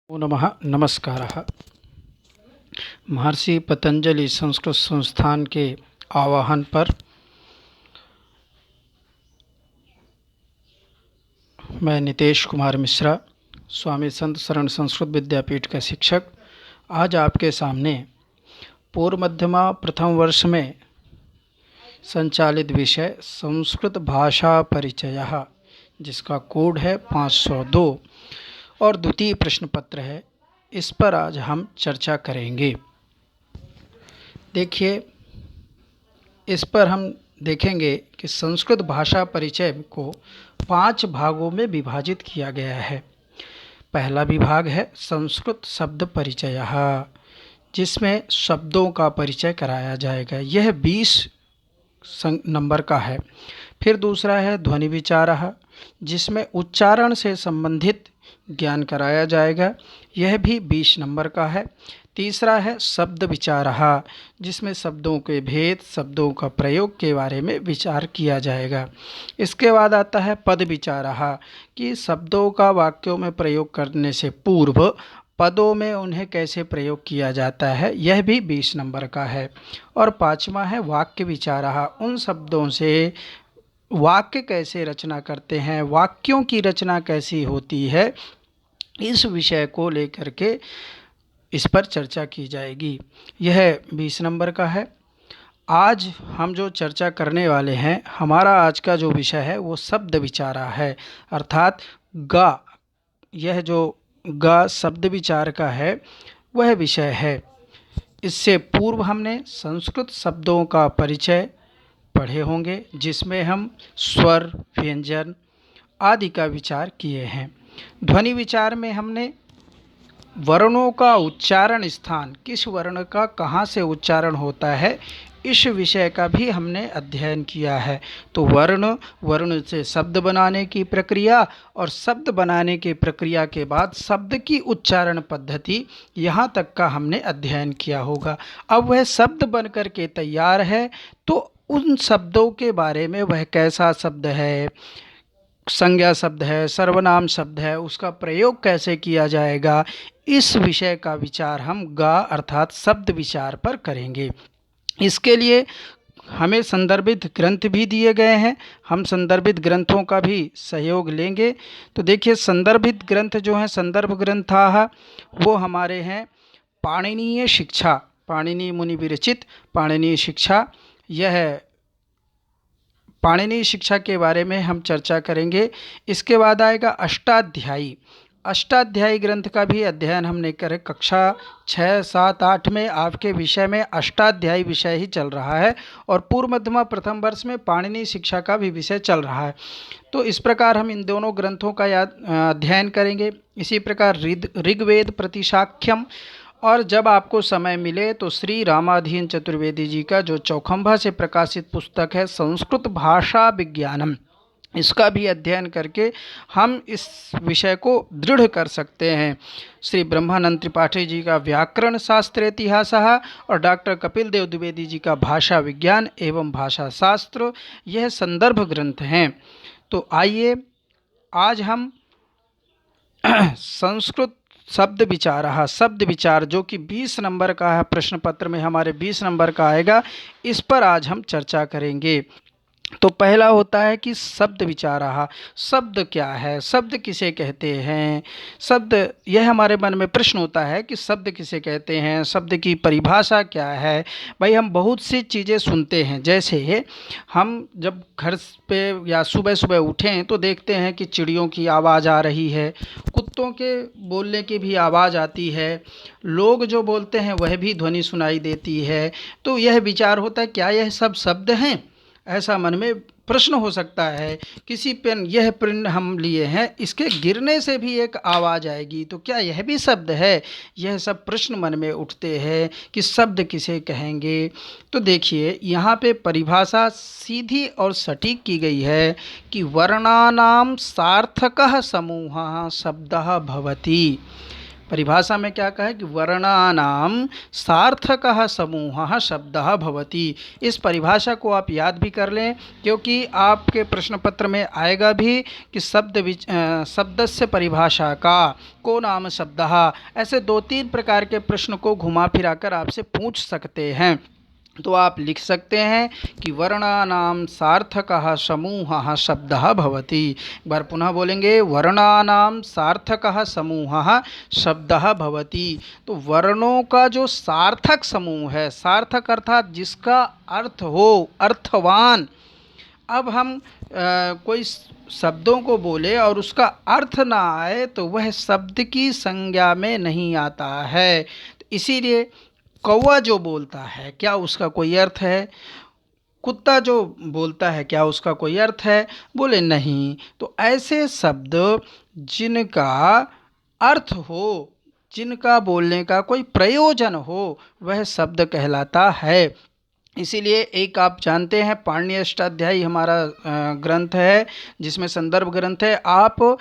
नमो नमः। नमस्कारः। महर्षि पतंजलि संस्कृत संस्थान के आह्वान पर मैं नितेश कुमार मिश्रा, स्वामी संत शरण संस्कृत विद्यापीठ का शिक्षक, आज आपके सामने पूर्व मध्यमा प्रथम वर्ष में संचालित विषय संस्कृत भाषा परिचय, जिसका कोड है 502 और द्वितीय प्रश्न पत्र है, इस पर आज हम चर्चा करेंगे। देखिए, इस पर हम देखेंगे कि संस्कृत भाषा परिचय को 5 भागों में विभाजित किया गया है। पहला विभाग है संस्कृत शब्द परिचय, जिसमें शब्दों का परिचय कराया जाएगा। यह 20 नंबर का है। फिर दूसरा है ध्वनि विचार, जिसमें उच्चारण से संबंधित ज्ञान कराया जाएगा। यह भी 20 नंबर का है। तीसरा है शब्द विचार, जिसमें शब्दों के भेद, शब्दों का प्रयोग के बारे में विचार किया जाएगा। इसके बाद आता है पद विचार, कि शब्दों का वाक्यों में प्रयोग करने से पूर्व पदों में उन्हें कैसे प्रयोग किया जाता है, यह भी 20 नंबर का है। और पांचवा है वाक्य विचार, उन शब्दों से वाक्य कैसे रचना करते हैं, वाक्यों की रचना कैसी होती है, इस विषय को लेकर के इस पर चर्चा की जाएगी। यह 20 नंबर का है। आज हम जो चर्चा करने वाले हैं, हमारा आज का जो विषय है वो शब्द विचारा है, अर्थात गा। यह जो गा शब्द विचार का है वह विषय है। इससे पूर्व हमने संस्कृत शब्दों का परिचय पढ़े होंगे, जिसमें हम स्वर, व्यंजन आदि का विचार किए हैं। ध्वनि विचार में हमने वर्णों का उच्चारण स्थान, किस वर्ण का कहाँ से उच्चारण होता है, इस विषय का भी हमने अध्ययन किया है। तो वर्ण से शब्द बनाने की प्रक्रिया और शब्द बनाने की प्रक्रिया के बाद शब्द की उच्चारण पद्धति, यहाँ तक का हमने अध्ययन किया होगा। अब वह शब्द बन कर के तैयार है, तो उन शब्दों के बारे में वह कैसा शब्द है, संज्ञा शब्द है, सर्वनाम शब्द है, उसका प्रयोग कैसे किया जाएगा, इस विषय का विचार हम गा अर्थात शब्द विचार पर करेंगे। इसके लिए हमें संदर्भित ग्रंथ भी दिए गए हैं, हम संदर्भित ग्रंथों का भी सहयोग लेंगे। तो देखिए, संदर्भित ग्रंथ जो हैं, संदर्भ ग्रंथाः, वो हमारे हैं पाणिनीय शिक्षा, पाणिनि मुनि विरचित पाणिनीय शिक्षा। यह पाणिनीय शिक्षा के बारे में हम चर्चा करेंगे। इसके बाद आएगा अष्टाध्यायी। अष्टाध्यायी ग्रंथ का भी अध्ययन हमने करे। कक्षा 6, 7, 8 में आपके विषय में अष्टाध्यायी विषय ही चल रहा है, और पूर्व मध्यमा प्रथम वर्ष में पाणिनीय शिक्षा का भी विषय चल रहा है। तो इस प्रकार हम इन दोनों ग्रंथों का अध्ययन करेंगे। इसी प्रकार ऋग्वेद प्रतिशाख्यम, और जब आपको समय मिले तो श्री रामाधीन चतुर्वेदी जी का जो चौखंबा से प्रकाशित पुस्तक है संस्कृत भाषा विज्ञानम, इसका भी अध्ययन करके हम इस विषय को दृढ़ कर सकते हैं। श्री ब्रह्मानंद त्रिपाठी जी का व्याकरण शास्त्र इतिहास और डॉक्टर कपिल देव द्विवेदी जी का भाषा विज्ञान एवं भाषा शास्त्र, यह संदर्भ ग्रंथ हैं। तो आइए आज हम संस्कृत शब्द विचार जो कि 20 नंबर का है, प्रश्न पत्र में हमारे 20 नंबर का आएगा, इस पर आज हम चर्चा करेंगे। तो पहला होता है कि शब्द विचारः, शब्द क्या है, शब्द किसे कहते हैं। शब्द, यह हमारे मन में प्रश्न होता है कि शब्द किसे कहते हैं, शब्द की परिभाषा क्या है। भाई, हम बहुत सी चीज़ें सुनते हैं, जैसे हम जब घर पे या सुबह सुबह उठें तो देखते हैं कि चिड़ियों की आवाज़ आ रही है, कुत्तों के बोलने की भी आवाज़ आती है, लोग जो बोलते हैं वह भी ध्वनि सुनाई देती है। तो यह विचार होता है, क्या यह सब शब्द हैं? ऐसा मन में प्रश्न हो सकता है। किसी पेन, यह पेन हम लिए हैं, इसके गिरने से भी एक आवाज़ आएगी, तो क्या यह भी शब्द है? यह सब प्रश्न मन में उठते हैं कि शब्द किसे कहेंगे। तो देखिए, यहाँ पे परिभाषा सीधी और सटीक की गई है कि वर्णानाम सार्थकः समूहः शब्दः भवति। परिभाषा में क्या कहा है कि वर्णानाम सार्थकः समूहः शब्दः भवति। इस परिभाषा को आप याद भी कर लें, क्योंकि आपके प्रश्न पत्र में आएगा भी कि शब्दस्य परिभाषा का को नाम शब्दः, ऐसे 2-3 प्रकार के प्रश्न को घुमा फिरा कर आपसे पूछ सकते हैं। तो आप लिख सकते हैं कि वर्णानाम सार्थकः समूहः शब्दः भवति। एक बार पुनः बोलेंगे, वर्णानाम सार्थकः समूहः शब्दः भवति। तो वर्णों का जो सार्थक समूह है, सार्थक अर्थात जिसका अर्थ हो, अर्थवान। अब हम कोई शब्दों को बोले और उसका अर्थ ना आए तो वह शब्द की संज्ञा में नहीं आता है। तो इसीलिए कौवा जो बोलता है, क्या उसका कोई अर्थ है? कुत्ता जो बोलता है, क्या उसका कोई अर्थ है? बोले नहीं। तो ऐसे शब्द जिनका अर्थ हो, जिनका बोलने का कोई प्रयोजन हो, वह शब्द कहलाता है। इसीलिए एक आप जानते हैं, पाणिनि अष्टाध्यायी हमारा ग्रंथ है, जिसमें संदर्भ ग्रंथ है। आप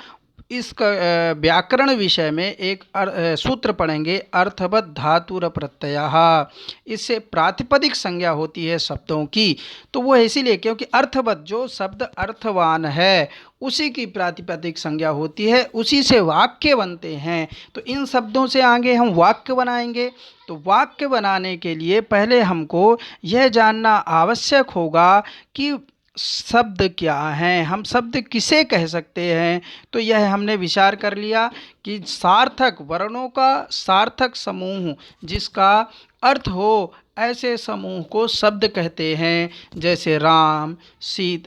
इस व्याकरण विषय में एक सूत्र पढ़ेंगे, अर्थवत धातुर प्रत्ययः। इससे प्रातिपदिक संज्ञा होती है शब्दों की। तो वो इसीलिए क्योंकि अर्थवत, जो शब्द अर्थवान है उसी की प्रातिपदिक संज्ञा होती है, उसी से वाक्य बनते हैं। तो इन शब्दों से आगे हम वाक्य बनाएंगे। तो वाक्य बनाने के लिए पहले हमको यह जानना आवश्यक होगा कि शब्द क्या हैं, हम शब्द किसे कह सकते हैं। तो यह हमने विचार कर लिया कि सार्थक, वर्णों का सार्थक समूह जिसका अर्थ हो, ऐसे समूह को शब्द कहते हैं। जैसे राम,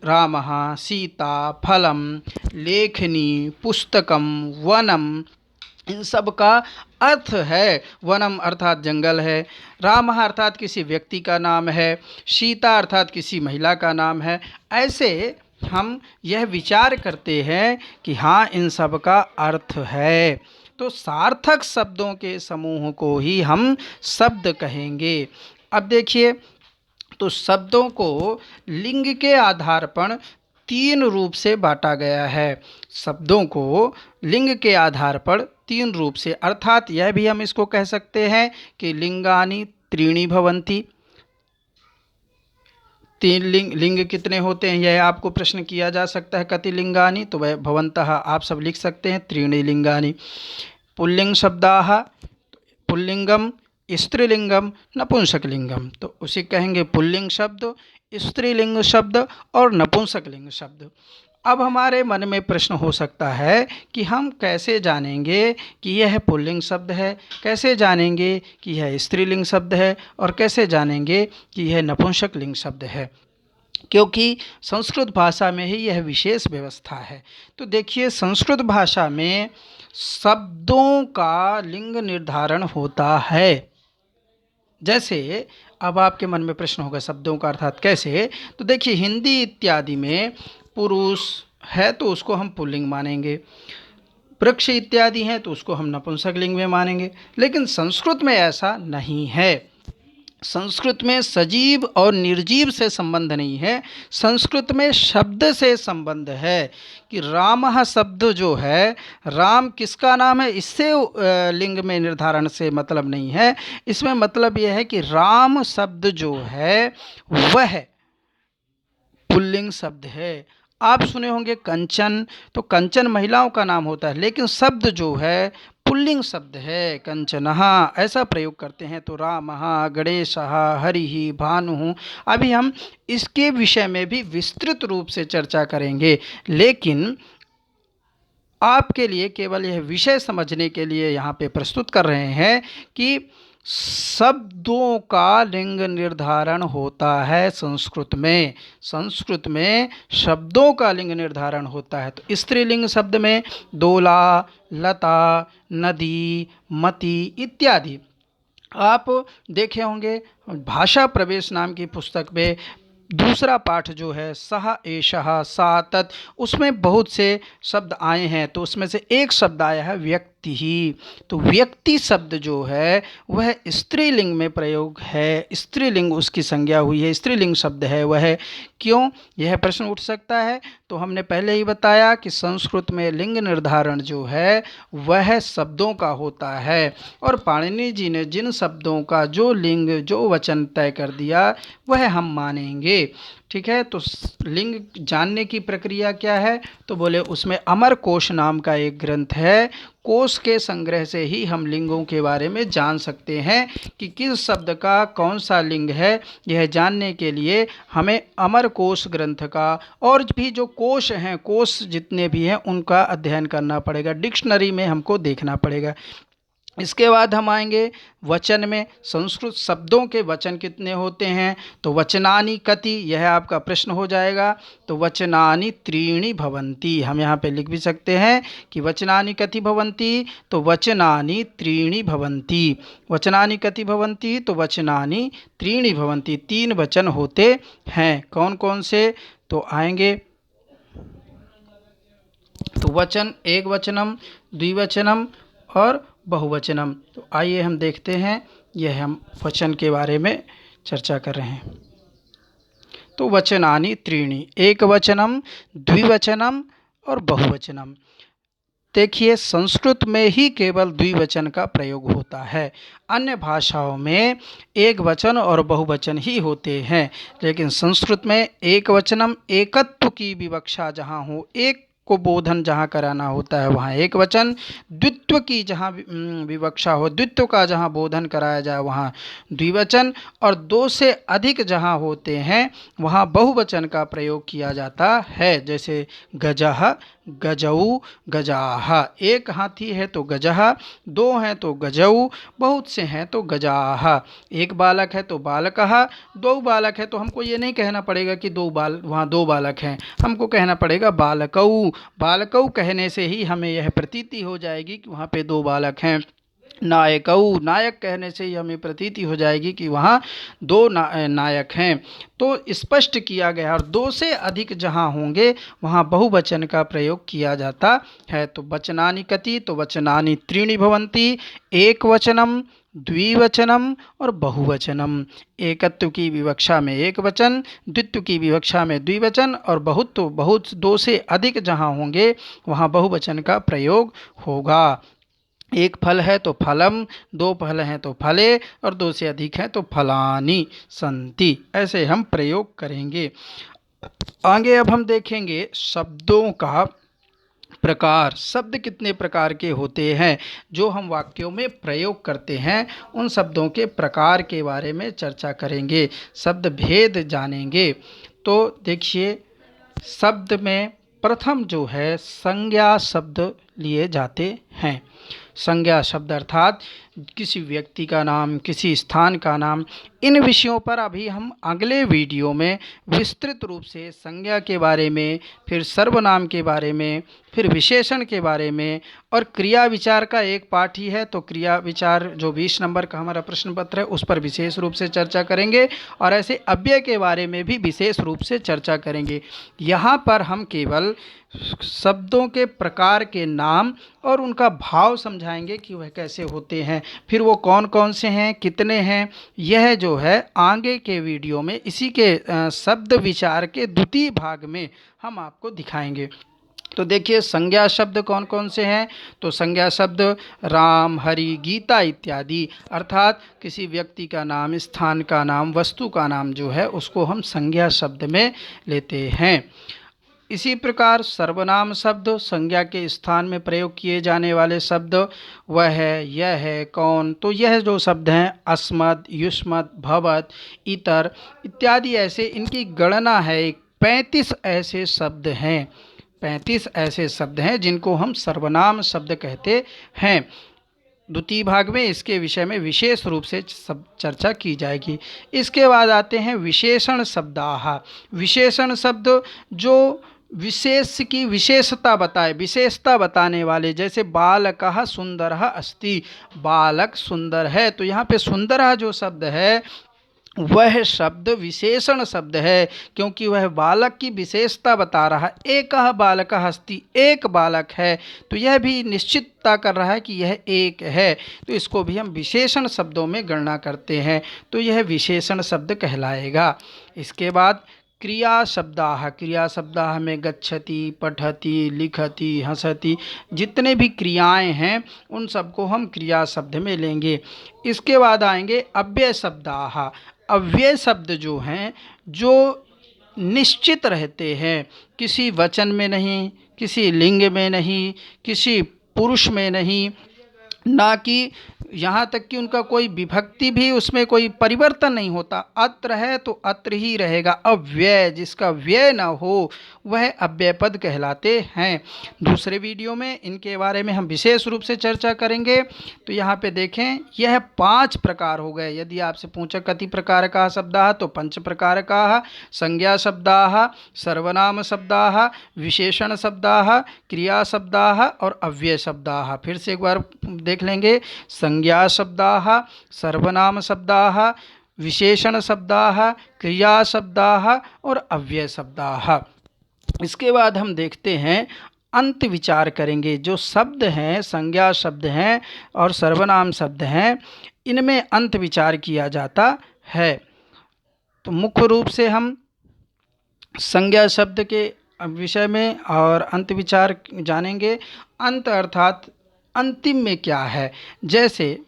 रामः, सीता, फलम, लेखनी, पुस्तकम, वनम, इन सब का अर्थ है। वनम अर्थात जंगल है, राम अर्थात किसी व्यक्ति का नाम है, सीता अर्थात किसी महिला का नाम है। ऐसे हम यह विचार करते हैं कि हाँ, इन सब का अर्थ है। तो सार्थक शब्दों के समूह को ही हम शब्द कहेंगे। अब देखिए, तो शब्दों को लिंग के आधार पर 3 रूप से बांटा गया है। शब्दों को लिंग के आधार पर 3 रूप से, अर्थात यह भी हम इसको कह सकते हैं कि लिंगानि त्रीणि भवन्ति। 3 लिंग कितने होते हैं, यह आपको प्रश्न किया जा सकता है। कति लिंगानि, तो वह भवन्तः आप सब लिख सकते हैं, त्रीणि लिंगानि। पुल्लिंग शब्दाः, पुल्लिंगम, स्त्रीलिंगम, नपुंसकलिंगम। तो उसे कहेंगे पुल्लिंग शब्द, स्त्रीलिंग शब्द और नपुंसकलिंग शब्द। अब हमारे मन में प्रश्न हो सकता है कि हम कैसे जानेंगे कि यह पुल्लिंग शब्द है, कैसे जानेंगे कि यह स्त्रीलिंग शब्द है, और कैसे जानेंगे कि यह नपुंसकलिंग शब्द है, क्योंकि संस्कृत भाषा में ही यह विशेष व्यवस्था है। तो देखिए, संस्कृत भाषा में शब्दों का लिंग निर्धारण होता है। जैसे अब आपके मन में प्रश्न होगा, शब्दों का अर्थात कैसे? तो देखिए, हिंदी इत्यादि में पुरुष है तो उसको हम पुल्लिंग मानेंगे, वृक्ष इत्यादि हैं तो उसको हम नपुंसकलिंग में मानेंगे। लेकिन संस्कृत में ऐसा नहीं है। संस्कृत में सजीव और निर्जीव से संबंध नहीं है, संस्कृत में शब्द से संबंध है। कि रामः शब्द जो है, राम किसका नाम है, इससे लिंग में निर्धारण से मतलब नहीं है। इसमें मतलब यह है कि राम शब्द जो है वह पुल्लिंग शब्द है। आप सुने होंगे कंचन, तो कंचन महिलाओं का नाम होता है, लेकिन शब्द जो है पुल्लिंग शब्द है, कंचनः, ऐसा प्रयोग करते हैं। तो रामः, गणेशः, हरिः, भानुः। अभी हम इसके विषय में भी विस्तृत रूप से चर्चा करेंगे, लेकिन आपके लिए केवल यह विषय समझने के लिए यहाँ पे प्रस्तुत कर रहे हैं कि शब्दों का लिंग निर्धारण होता है संस्कृत में। संस्कृत में शब्दों का लिंग निर्धारण होता है। तो स्त्रीलिंग शब्द में दोला, लता, नदी, मति इत्यादि आप देखे होंगे। भाषा प्रवेश नाम की पुस्तक में दूसरा पाठ जो है, सह एषः सा तत्, उसमें बहुत से शब्द आए हैं। तो उसमें से एक शब्द आया है व्यक्ति व्यक्ति ही। तो व्यक्ति शब्द जो है वह स्त्रीलिंग में प्रयोग है, स्त्रीलिंग उसकी संज्ञा हुई है, स्त्रीलिंग शब्द है वह। क्यों, यह प्रश्न उठ सकता है। तो हमने पहले ही बताया कि संस्कृत में लिंग निर्धारण जो है वह शब्दों का होता है, और पाणिनि जी ने जिन शब्दों का जो लिंग जो वचन तय कर दिया वह हम मानेंगे। ठीक है, तो लिंग जानने की प्रक्रिया क्या है, तो बोले उसमें अमर कोश नाम का एक ग्रंथ है। कोश के संग्रह से ही हम लिंगों के बारे में जान सकते हैं कि किस शब्द का कौन सा लिंग है। यह जानने के लिए हमें अमर कोश ग्रंथ का और भी जो कोश हैं, कोश जितने भी हैं उनका अध्ययन करना पड़ेगा, डिक्शनरी में हमको देखना पड़ेगा। इसके बाद हम आएंगे वचन में। संस्कृत शब्दों के वचन कितने होते हैं, तो वचनानि कति, यह आपका प्रश्न हो जाएगा। तो वचनानि त्रीणि भवन्ति, हम यहाँ पे लिख भी सकते हैं कि वचनानि कति भवन्ति, तो वचनानि त्रीणि भवन्ति। वचनानि कति भवन्ति, तो वचनानि त्रीणि भवन्ति, 3 वचन होते हैं। कौन कौन से, तो आएंगे तो वचन एक वचनम, द्विवचनम और बहुवचनम। तो आइए हम देखते हैं, यह हम वचन के बारे में चर्चा कर रहे हैं। तो वचनानि त्रीणि, एक वचनम, द्विवचनम और बहुवचनम। देखिए संस्कृत में ही केवल द्विवचन का प्रयोग होता है, अन्य भाषाओं में एक वचन और बहुवचन ही होते हैं। लेकिन संस्कृत में एक वचनम, एकत्व की विवक्षा जहाँ हो, एक को बोधन जहाँ कराना होता है वहाँ एक वचन, द्वित्व की जहाँ विवक्षा हो, द्वित्व का जहाँ बोधन कराया जाए वहाँ द्विवचन, और 2 से अधिक जहाँ होते हैं वहाँ बहुवचन का प्रयोग किया जाता है। जैसे गजः, गजऊ, गजाह, एक हाथी है तो गजः, 2 हैं तो गजऊ, बहुत से हैं तो गजाह, एक बालक है तो बालकः, 2 बालक है तो हमको ये नहीं कहना पड़ेगा कि वहाँ 2 बालक हैं, हमको कहना पड़ेगा बालकऊ। बालकऊ कहने से ही हमें यह प्रतीति हो जाएगी कि वहाँ पे 2 बालक हैं। नायकऊ, नायक कहने से ही हमें प्रतीति हो जाएगी कि वहाँ 2 नायक हैं। तो स्पष्ट किया गया, और 2 से अधिक जहाँ होंगे वहाँ बहुवचन का प्रयोग किया जाता है। तो वचनानि कति, तो वचनानि त्रीणि भवन्ति, एक वचनम, द्विवचनम और बहुवचनम। एकत्व की विवक्षा में एक वचन, द्वित्व की विवक्षा में द्विवचन, और बहुत 2 से अधिक जहाँ होंगे वहाँ बहुवचन का प्रयोग होगा। एक फल है तो फलम, 2 फल हैं तो फले, और 2 से अधिक हैं तो फलानि सन्ति। ऐसे हम प्रयोग करेंगे। आगे अब हम देखेंगे शब्दों का प्रकार। शब्द कितने प्रकार के होते हैं जो हम वाक्यों में प्रयोग करते हैं, उन शब्दों के प्रकार के बारे में चर्चा करेंगे, शब्द भेद जानेंगे। तो देखिए शब्द में प्रथम जो है संज्ञा शब्द लिए जाते हैं। संज्ञा शब्द अर्थात किसी व्यक्ति का नाम, किसी स्थान का नाम। इन विषयों पर अभी हम अगले वीडियो में विस्तृत रूप से संज्ञा के बारे में, फिर सर्वनाम के बारे में, फिर विशेषण के बारे में, और क्रिया विचार का एक पाठ ही है तो क्रिया विचार जो 20 नंबर का हमारा प्रश्न पत्र है उस पर विशेष रूप से चर्चा करेंगे, और ऐसे अव्यय के बारे में भी विशेष रूप से चर्चा करेंगे। यहाँ पर हम केवल शब्दों के प्रकार के नाम और उनका भाव समझाएंगे कि वह कैसे होते हैं, फिर वो कौन कौन से हैं, कितने हैं, यह जो है आगे के वीडियो में इसी के शब्द विचार के द्वितीय भाग में हम आपको दिखाएंगे। तो देखिए संज्ञा शब्द कौन कौन से हैं, तो संज्ञा शब्द राम, हरि, गीता इत्यादि, अर्थात किसी व्यक्ति का नाम, स्थान का नाम, वस्तु का नाम जो है उसको हम संज्ञा शब्द में लेते हैं। इसी प्रकार सर्वनाम शब्द संज्ञा के स्थान में प्रयोग किए जाने वाले शब्द वह है, यह है, कौन। तो यह जो शब्द हैं अस्मत्, युष्मत्, भवत्, इतर इत्यादि, ऐसे इनकी गणना है। 35 ऐसे शब्द हैं, 35 ऐसे शब्द हैं जिनको हम सर्वनाम शब्द कहते हैं। द्वितीय भाग में इसके विषय में विशेष रूप से सब चर्चा की जाएगी। इसके बाद आते हैं विशेषण शब्दाः। विशेषण शब्द जो विशेष की विशेषता बताए, विशेषता बताने वाले, जैसे बालकः सुंदरः अस्ति, बालक सुंदर है। तो यहाँ पे सुंदरः जो शब्द है वह शब्द विशेषण शब्द है, क्योंकि वह बालक की विशेषता बता रहा है। एकः बालकः अस्ति, एक बालक है, तो यह भी निश्चितता कर रहा है कि यह एक है, तो इसको भी हम विशेषण शब्दों में गणना करते हैं, तो यह विशेषण शब्द कहलाएगा। इसके बाद क्रिया शब्दाः, क्रिया शब्दाः में गच्छति, पठति, लिखति, हंसति, जितने भी क्रियाएं हैं उन सबको हम क्रिया शब्द में लेंगे। इसके बाद आएंगे अव्यय शब्दाः। अव्यय शब्द जो हैं, जो निश्चित रहते हैं, किसी वचन में नहीं, किसी लिंग में नहीं, किसी पुरुष में नहीं, ना कि यहाँ तक कि उनका कोई विभक्ति भी, उसमें कोई परिवर्तन नहीं होता। अत्र है तो अत्र ही रहेगा। अव्यय, जिसका व्यय न हो वह अव्यय पद कहलाते हैं। दूसरे वीडियो में इनके बारे में हम विशेष रूप से चर्चा करेंगे। तो यहाँ पे देखें, यह 5 प्रकार हो गए। यदि आपसे पूछा कति प्रकार का शब्दाः, तो 5 प्रकार का। संज्ञा शब्दाः, सर्वनाम शब्दाः, विशेषण शब्दाः, क्रिया शब्दाः और अव्यय शब्दाः। फिर से एक बार देख लेंगे। संज्ञा शब्दाः, सर्वनाम शब्दाः, विशेषण शब्दाः, क्रिया शब्दाः और अव्यय शब्दाः। इसके बाद हम देखते हैं, अंत विचार करेंगे। जो शब्द हैं, संज्ञा शब्द हैं और सर्वनाम शब्द हैं, इनमें अंत विचार किया जाता है। तो मुख्य रूप से हम संज्ञा शब्द के विषय में और अंत विचार जानेंगे। अंत अर्थात अंतिम में क्या है। जैसे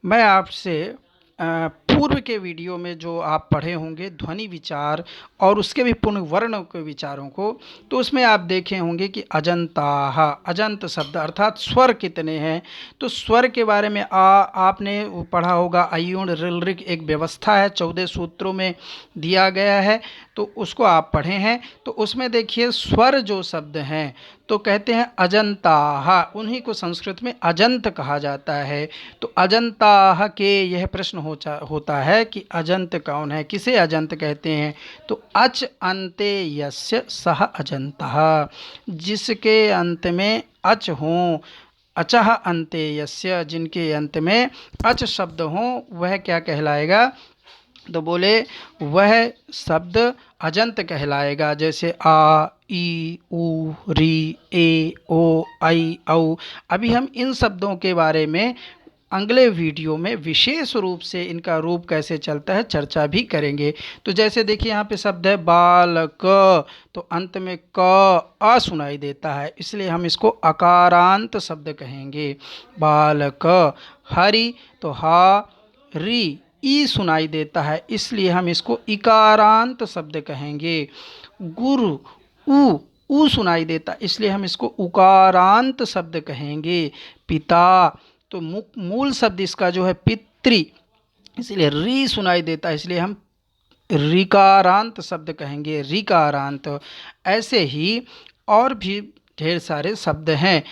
मैं आपसे पूर्व के वीडियो में जो आप पढ़े होंगे ध्वनि विचार और उसके भी पूर्ण वर्ण के विचारों को, तो उसमें आप देखे होंगे कि अजंताः, अजंत शब्द अर्थात स्वर कितने हैं। तो स्वर के बारे में आपने पढ़ा होगा। अयूण ऋल ऋग एक व्यवस्था है, 14 सूत्रों में दिया गया है, तो उसको आप पढ़े हैं। तो उसमें देखिए, स्वर जो शब्द हैं तो कहते हैं अजंताः, उन्हीं को संस्कृत में अजंत कहा जाता है। तो अजंताः के यह प्रश्न होता है कि अजंत कौन है, किसे अजंत कहते हैं। तो अच अन्ते यस्य सः अजंतः, जिसके अंत में अच हों, अचः अन्ते यस्य, जिनके अंत में अच शब्द हों, वह क्या कहलाएगा। तो बोले वह शब्द अजंत कहलाएगा। जैसे आ, ई, ऊ, री, ए, ओ, ऐ, औ। अभी हम इन शब्दों के बारे में अगले वीडियो में विशेष रूप से इनका रूप कैसे चलता है चर्चा भी करेंगे। तो जैसे देखिए, यहाँ पे शब्द है बालक, तो अंत में क अ सुनाई देता है, इसलिए हम इसको अकारांत शब्द कहेंगे। बालक। हरि, तो हा री ई सुनाई देता है, इसलिए हम इसको इकारांत शब्द कहेंगे। गुरु, ऊ सुनाई देता है, इसलिए हम इसको उकारांत शब्द कहेंगे। पिता, तो मूल शब्द इसका जो है पितृ, इसलिए री सुनाई देता है, इसलिए हम ऋकारांत शब्द कहेंगे, ऋकारांत। ऐसे ही और भी ढेर सारे शब्द हैं,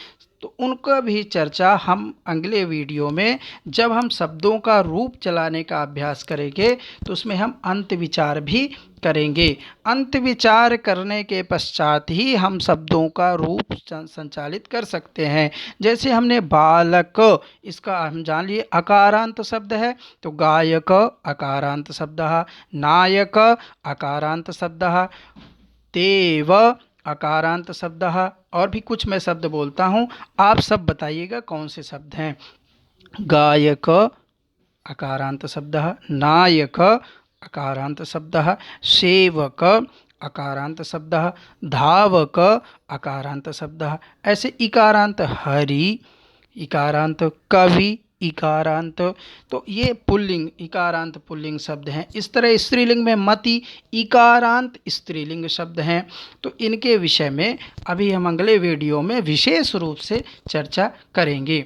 तो उनका भी चर्चा हम अगले वीडियो में, जब हम शब्दों का रूप चलाने का अभ्यास करेंगे, तो उसमें हम अंत विचार भी करेंगे। अंत विचार करने के पश्चात ही हम शब्दों का रूप संचालित कर सकते हैं। जैसे हमने बालक, इसका हम जान लिए अकारांत शब्द है, तो गायक अकारांत शब्दः, नायक अकारांत शब्दः, देव अकारांत शब्दः। और भी कुछ मैं शब्द बोलता हूँ, आप सब बताइएगा कौन से शब्द हैं। गायक अकारांत शब्दः, नायक अकारांत शब्दः, सेवक अकारांत शब्दः, धावक अकारांत शब्दः। ऐसे इकारांत हरि इकारांत, कवि इकारांत, तो ये पुल्लिंग इकारांत पुल्लिंग शब्द हैं। इस तरह स्त्रीलिंग में मति इकारांत स्त्रीलिंग शब्द हैं। तो इनके विषय में अभी हम अगले वीडियो में विशेष रूप से चर्चा करेंगे।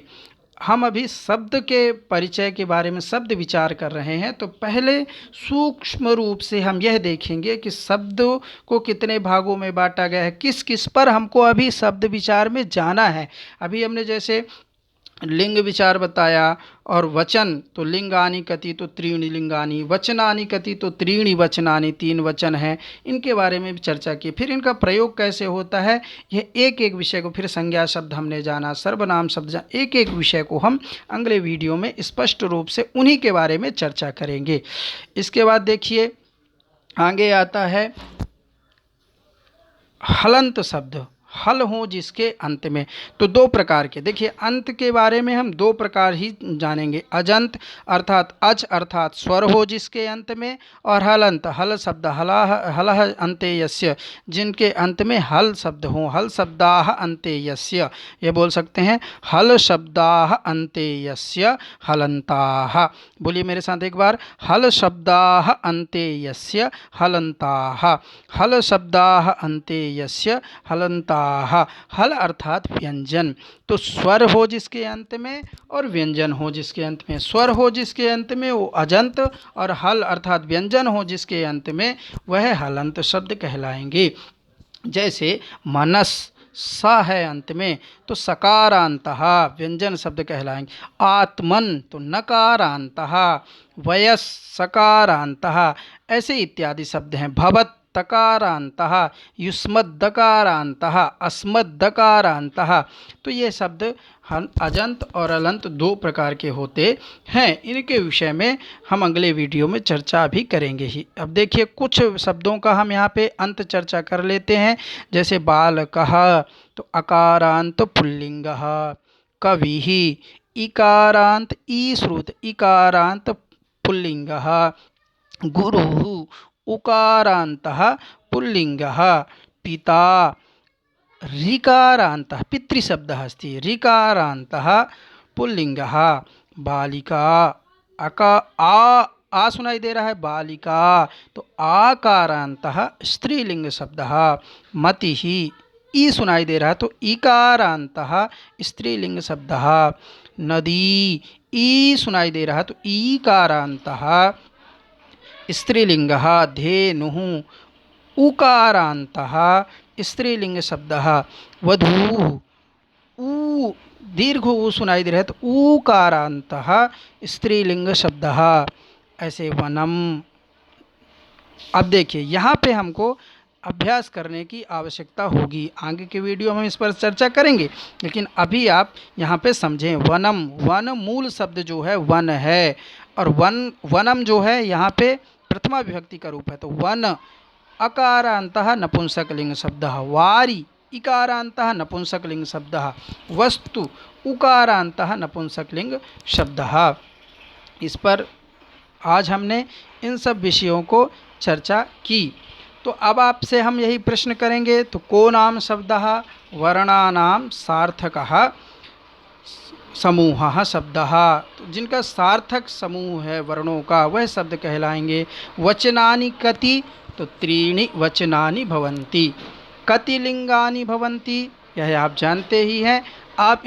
हम अभी शब्द के परिचय के बारे में शब्द विचार कर रहे हैं, तो पहले सूक्ष्म रूप से हम यह देखेंगे कि शब्द को कितने भागों में बांटा गया है, किस किस पर हमको अभी शब्द विचार में जाना है। अभी हमने जैसे लिंग विचार बताया, और वचन तो लिंगानि कति तो त्रीणि लिंगानि, वचनानि कति तो त्रीणि वचनानि, 3 वचन हैं, इनके बारे में भी चर्चा की। फिर इनका प्रयोग कैसे होता है, ये एक एक विषय को, फिर संज्ञा शब्द हमने जाना, सर्वनाम शब्द जाना, एक एक विषय को हम अगले वीडियो में स्पष्ट रूप से उन्हीं के बारे में चर्चा करेंगे। इसके बाद देखिए आगे आता है हलंत शब्द, हल हो जिसके अंत में। तो 2 प्रकार के, देखिए अंत के बारे में हम 2 प्रकार ही जानेंगे, अजंत अर्थात अच अर्थात स्वर हो जिसके अंत में, और हलंत, हल शब्द हलह अंते यस्य, जिनके अंत में हल शब्द हो, हल शब्दाह अंते यस्य, ये बोल सकते हैं हल शब्दाह अंते यस्य हलंताः। बोलिए मेरे साथ एक बार, हल शब्दाह अंते यस्य हलंताः, हल शब्दाह अंते यस्य हलंताः। हल अर्थात व्यंजन, तो स्वर हो जिसके अंत में और व्यंजन हो जिसके अंत में। स्वर हो जिसके अंत में वो अजंत, और हल अर्थात व्यंजन हो जिसके अंत में वह हलंत शब्द कहलाएंगे। जैसे मनस, स है अंत में तो सकारांतः व्यंजन शब्द कहलाएंगे। आत्मन तो नकारांतः, वयस सकारांतः, ऐसे इत्यादि शब्द हैं। भवत तकारांतः, युष्मद्दकारांतः, अस्मद्दकारांतः। तो ये शब्द अजंत और अलंत 2 प्रकार के होते हैं। इनके विषय में हम अगले वीडियो में चर्चा भी करेंगे ही। अब देखिए कुछ शब्दों का हम यहाँ पे अंत चर्चा कर लेते हैं। जैसे बालकः तो अकारांत पुल्लिंगः, कविः इकारांत ई श्रुत इकारांत पुल्लिंगः, गुरुः उकारान्तः पुल्लिंगः, पिता ऋकारान्तः, पितृशब्दः अस्ति, ऋकारान्तः पुल्लिंगः, बालिका आ सुनाई दे रहा है, बालिका तो आकारान्तः स्त्रीलिंग शब्दः, मतिः ई सुनाई दे रहा है तो इकारान्तः स्त्रीलिंग शब्दः, नदी ई सुनाई दे रहा है तो ईकारान्तः स्त्रीलिंगः, धेनुः उकारान्तः स्त्रीलिंग शब्दः, वधूः ऊ दीर्घ ऊ सुनाई दे रहा है तो ऊकारान्तः स्त्रीलिंग शब्दः। ऐसे वनम। अब देखिए यहाँ पे हमको अभ्यास करने की आवश्यकता होगी, आगे के वीडियो में हम इस पर चर्चा करेंगे, लेकिन अभी आप यहाँ पे समझें। वनम, वन मूल शब्द जो है वन है, और वनम जो है यहाँ पे प्रथमा विभक्ति का रूप है, तो वन अकारान्तः नपुंसकलिंग शब्दः, वारी इकारान्तः नपुंसकलिंग शब्दः, वस्तु उकारान्तः नपुंसकलिंग शब्दः। इस पर आज हमने इन सब विषयों को चर्चा की। तो अब आपसे हम यही प्रश्न करेंगे, तो को नाम शब्दः वर्णानां सार्थकः समूहः शब्दः, तो जिनका सार्थक समूह है वर्णों का वह शब्द कहलाएंगे। वचनानि कति तो त्रीणि वचनानि भवन्ति, कति लिंगानि भवन्ति, यह आप जानते ही हैं। आप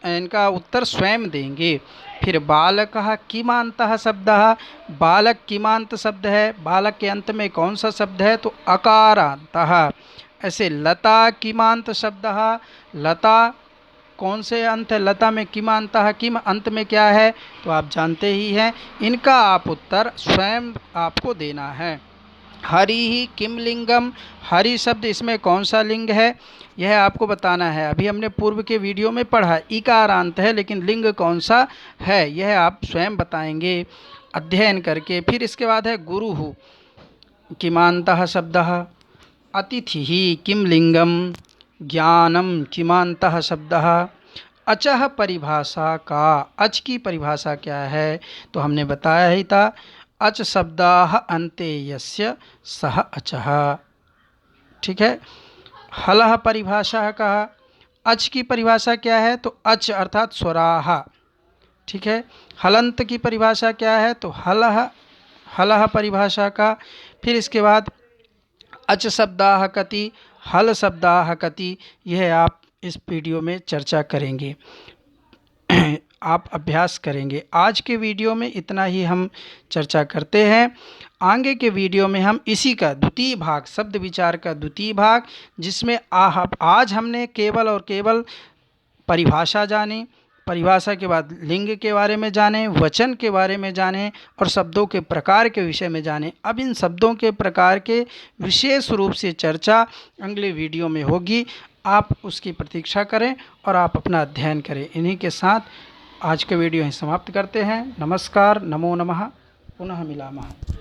इनका उत्तर स्वयं देंगे। फिर बालकः किमान्तः शब्दः, बालक किमांत शब्द है, बालक के अंत में कौन सा शब्द है तो अकारान्तः। ऐसे लता किमांत शब्दः, लता कौन से अंत है, लता में किमान्तः, किम अंत में क्या है तो आप जानते ही हैं। इनका आप उत्तर स्वयं आपको देना है। हरि किम लिंगम, हरि शब्द इसमें कौन सा लिंग है यह आपको बताना है। अभी हमने पूर्व के वीडियो में पढ़ा इकारांत है, लेकिन लिंग कौन सा है यह आप स्वयं बताएंगे अध्ययन करके। फिर इसके बाद है गुरुः किमान्तः शब्दः, अतिथिः किम लिंगम, ज्ञानम किमान्तः शब्दः। अचः परिभाषा का, अच की परिभाषा क्या है तो हमने बताया ही था, अच शब्दाः अन्ते यस्य सः अचः। ठीक है। हलः परिभाषा कहा, अच की परिभाषा क्या है तो अच अर्थात स्वराः। ठीक है। हलंत की परिभाषा क्या है तो हलः परिभाषा का। फिर इसके बाद अच शब्दाः कति, हल शब्दाः कति, यह आप इस वीडियो में चर्चा करेंगे, आप अभ्यास करेंगे। आज के वीडियो में इतना ही हम चर्चा करते हैं। आगे के वीडियो में हम इसी का द्वितीय भाग, शब्द विचार का द्वितीय भाग, जिसमें आज हमने केवल और केवल परिभाषा जानें, परिभाषा के बाद लिंग के बारे में जानें, वचन के बारे में जानें और शब्दों के प्रकार के विषय में जानें। अब इन शब्दों के प्रकार के विशेष रूप से चर्चा अगले वीडियो में होगी। आप उसकी प्रतीक्षा करें और आप अपना अध्ययन करें। इन्हीं के साथ आज का वीडियो यहीं समाप्त करते हैं। नमस्कार, नमो नमः, पुनः मिलामः।